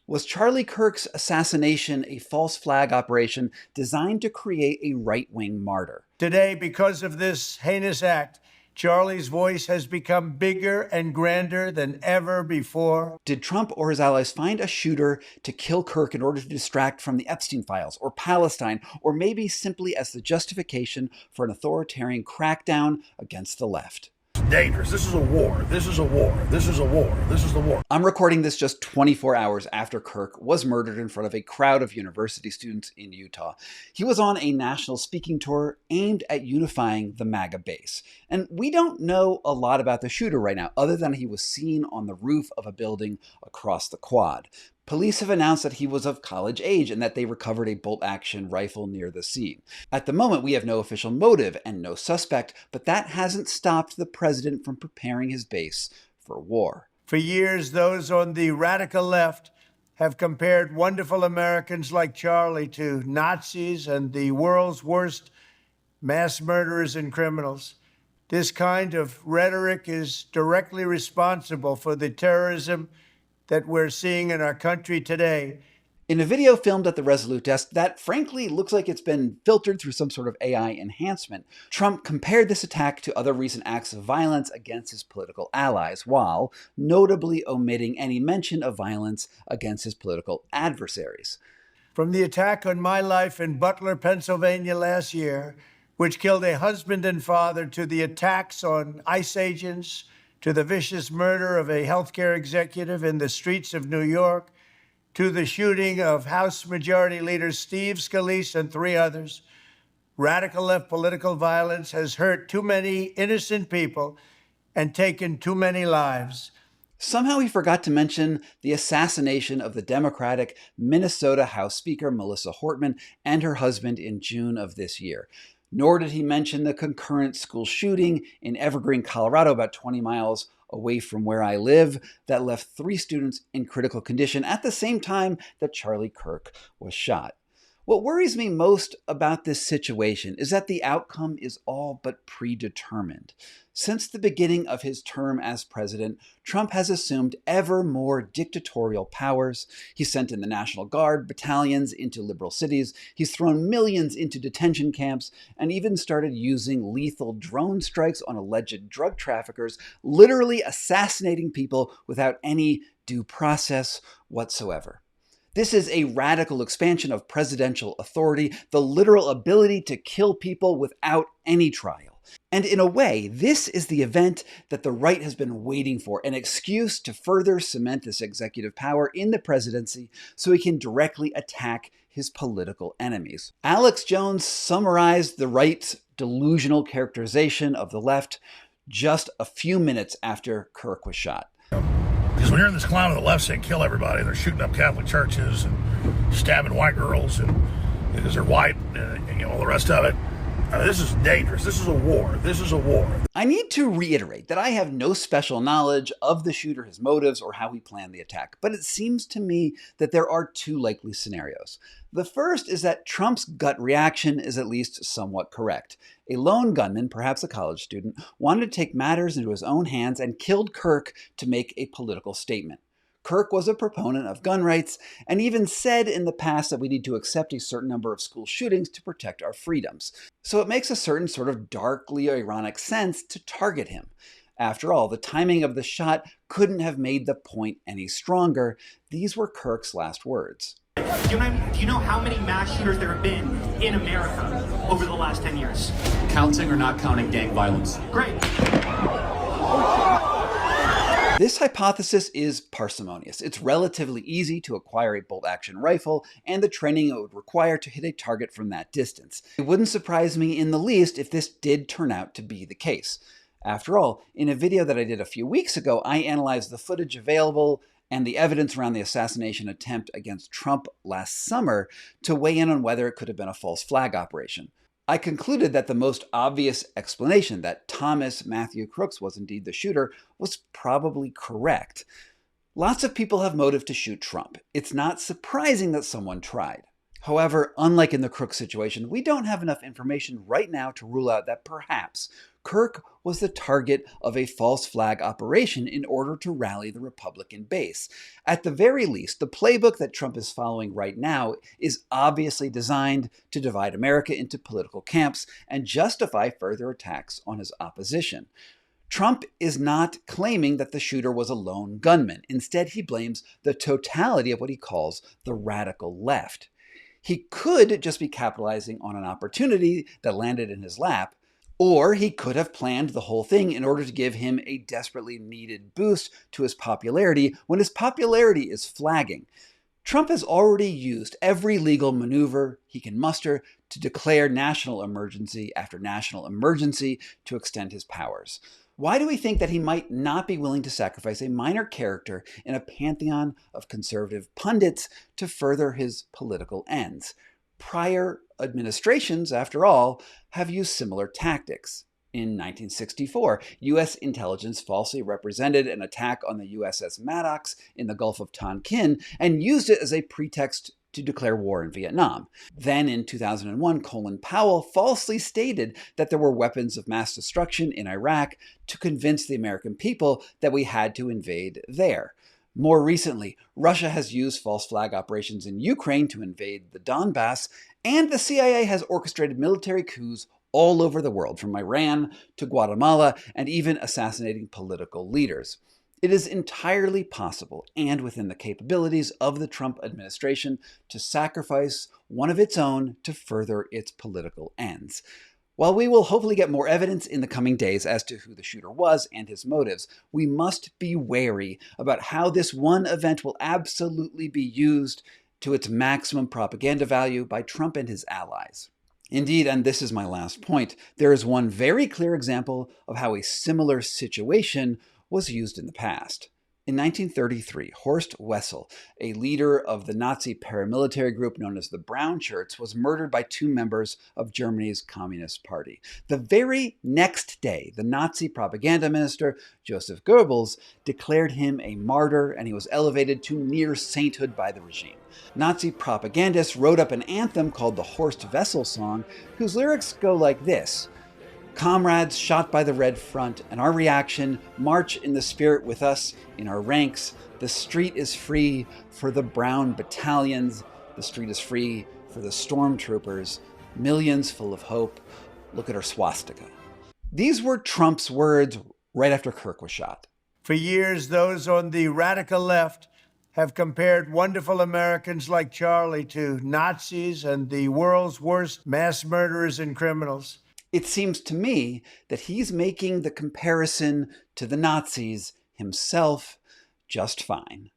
Was Charlie Kirk's assassination a false flag operation designed to create a right-wing martyr? Today, because of this heinous act, Charlie's voice has become bigger and grander than ever before. Did Trump or his allies find a shooter to kill Kirk in order to distract from the Epstein files, or Palestine, or maybe simply as the justification for an authoritarian crackdown against the left? Dangerous. This is a war. This is a war. This is a war. This is the war. I'm recording this just 24 hours after Kirk was murdered in front of a crowd of university students in Utah. He was on a national speaking tour aimed at unifying the MAGA base. And we don't know a lot about the shooter right now, other than he was seen on the roof of a building across the quad. Police have announced that he was of college age and that they recovered a bolt-action rifle near the scene. At the moment, we have no official motive and no suspect, but that hasn't stopped the president from preparing his base for war. For years, those on the radical left have compared wonderful Americans like Charlie to Nazis and the world's worst mass murderers and criminals. This kind of rhetoric is directly responsible for the terrorism that we're seeing in our country today. In a video filmed at the Resolute desk that frankly looks like it's been filtered through some sort of AI enhancement, Trump compared this attack to other recent acts of violence against his political allies, while notably omitting any mention of violence against his political adversaries. From the attack on my life in Butler, Pennsylvania last year, which killed a husband and father, to the attacks on ICE agents, to the vicious murder of a healthcare executive in the streets of New York, to the shooting of House Majority Leader Steve Scalise and 3 others, radical left political violence has hurt too many innocent people and taken too many lives. Somehow he forgot to mention the assassination of the Democratic Minnesota House Speaker Melissa Hortman and her husband in June of this year. Nor did he mention the concurrent school shooting in Evergreen, Colorado, about 20 miles away from where I live, that left 3 students in critical condition at the same time that Charlie Kirk was shot. What worries me most about this situation is that the outcome is all but predetermined. Since the beginning of his term as president, Trump has assumed ever more dictatorial powers. He's sent in the National Guard battalions into liberal cities. He's thrown millions into detention camps and even started using lethal drone strikes on alleged drug traffickers, literally assassinating people without any due process whatsoever. This is a radical expansion of presidential authority, the literal ability to kill people without any trial. And in a way, this is the event that the right has been waiting for, an excuse to further cement this executive power in the presidency so he can directly attack his political enemies. Alex Jones summarized the right's delusional characterization of the left just a few minutes after Kirk was shot. Because when you're in this clown on the left saying kill everybody, they're shooting up Catholic churches and stabbing white girls and because they're white and all the rest of it. This is dangerous. This is a war. This is a war. I need to reiterate that I have no special knowledge of the shooter, his motives, or how he planned the attack, but it seems to me that there are 2 likely scenarios. The first is that Trump's gut reaction is at least somewhat correct. A lone gunman, perhaps a college student, wanted to take matters into his own hands and killed Kirk to make a political statement. Kirk was a proponent of gun rights and even said in the past that we need to accept a certain number of school shootings to protect our freedoms. So it makes a certain sort of darkly ironic sense to target him. After all, the timing of the shot couldn't have made the point any stronger. These were Kirk's last words. Do you know how many mass shooters there have been in America over the last 10 years? Counting or not counting gang violence? Great. This hypothesis is parsimonious. It's relatively easy to acquire a bolt-action rifle and the training it would require to hit a target from that distance. It wouldn't surprise me in the least if this did turn out to be the case. After all, in a video that I did a few weeks ago, I analyzed the footage available and the evidence around the assassination attempt against Trump last summer to weigh in on whether it could have been a false flag operation. I concluded that the most obvious explanation, that Thomas Matthew Crooks was indeed the shooter, was probably correct. Lots of people have motive to shoot Trump. It's not surprising that someone tried. However, unlike in the Crooks situation, we don't have enough information right now to rule out that perhaps Kirk was the target of a false flag operation in order to rally the Republican base. At the very least, the playbook that Trump is following right now is obviously designed to divide America into political camps and justify further attacks on his opposition. Trump is not claiming that the shooter was a lone gunman. Instead, he blames the totality of what he calls the radical left. He could just be capitalizing on an opportunity that landed in his lap, or he could have planned the whole thing in order to give him a desperately needed boost to his popularity when his popularity is flagging. Trump has already used every legal maneuver he can muster to declare national emergency after national emergency to extend his powers. Why do we think that he might not be willing to sacrifice a minor character in a pantheon of conservative pundits to further his political ends? Prior administrations, after all, have used similar tactics. In 1964, U.S. intelligence falsely represented an attack on the USS Maddox in the Gulf of Tonkin and used it as a pretext to declare war in Vietnam. Then in 2001, Colin Powell falsely stated that there were weapons of mass destruction in Iraq to convince the American people that we had to invade there. More recently, Russia has used false flag operations in Ukraine to invade the Donbass, and the CIA has orchestrated military coups all over the world, from Iran to Guatemala, and even assassinating political leaders. It is entirely possible and within the capabilities of the Trump administration to sacrifice one of its own to further its political ends. While we will hopefully get more evidence in the coming days as to who the shooter was and his motives, we must be wary about how this one event will absolutely be used to its maximum propaganda value by Trump and his allies. Indeed, and this is my last point, there is one very clear example of how a similar situation was used in the past. In 1933, Horst Wessel, a leader of the Nazi paramilitary group known as the Brown Shirts, was murdered by two members of Germany's Communist Party. The very next day, the Nazi propaganda minister, Joseph Goebbels, declared him a martyr, and he was elevated to near sainthood by the regime. Nazi propagandists wrote up an anthem called the Horst Wessel Song, whose lyrics go like this: "Comrades shot by the Red Front, and our reaction, march in the spirit with us in our ranks. The street is free for the brown battalions. The street is free for the stormtroopers. Millions full of hope. Look at our swastika." These were Trump's words right after Kirk was shot. For years, those on the radical left have compared wonderful Americans like Charlie to Nazis and the world's worst mass murderers and criminals. It seems to me that he's making the comparison to the Nazis himself just fine.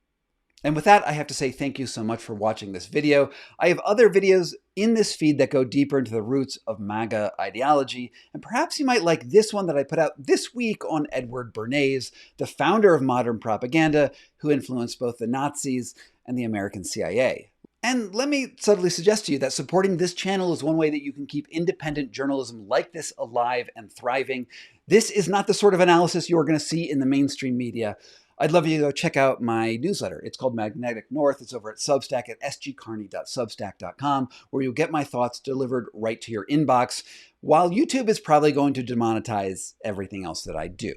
And with that, I have to say thank you so much for watching this video. I have other videos in this feed that go deeper into the roots of MAGA ideology, and perhaps you might like this one that I put out this week on Edward Bernays, the founder of modern propaganda, who influenced both the Nazis and the American CIA. And let me subtly suggest to you that supporting this channel is one way that you can keep independent journalism like this alive and thriving. This is not the sort of analysis you are going to see in the mainstream media. I'd love you to go check out my newsletter. It's called Magnetic North. It's over at Substack at sgcarney.substack.com, where you'll get my thoughts delivered right to your inbox, while YouTube is probably going to demonetize everything else that I do.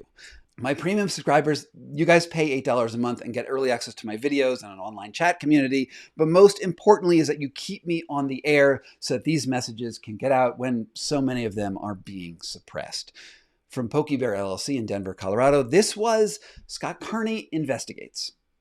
My premium subscribers, you guys pay $8 a month and get early access to my videos and an online chat community. But most importantly is that you keep me on the air so that these messages can get out when so many of them are being suppressed. From PokeyBear LLC in Denver, Colorado, this was Scott Carney Investigates.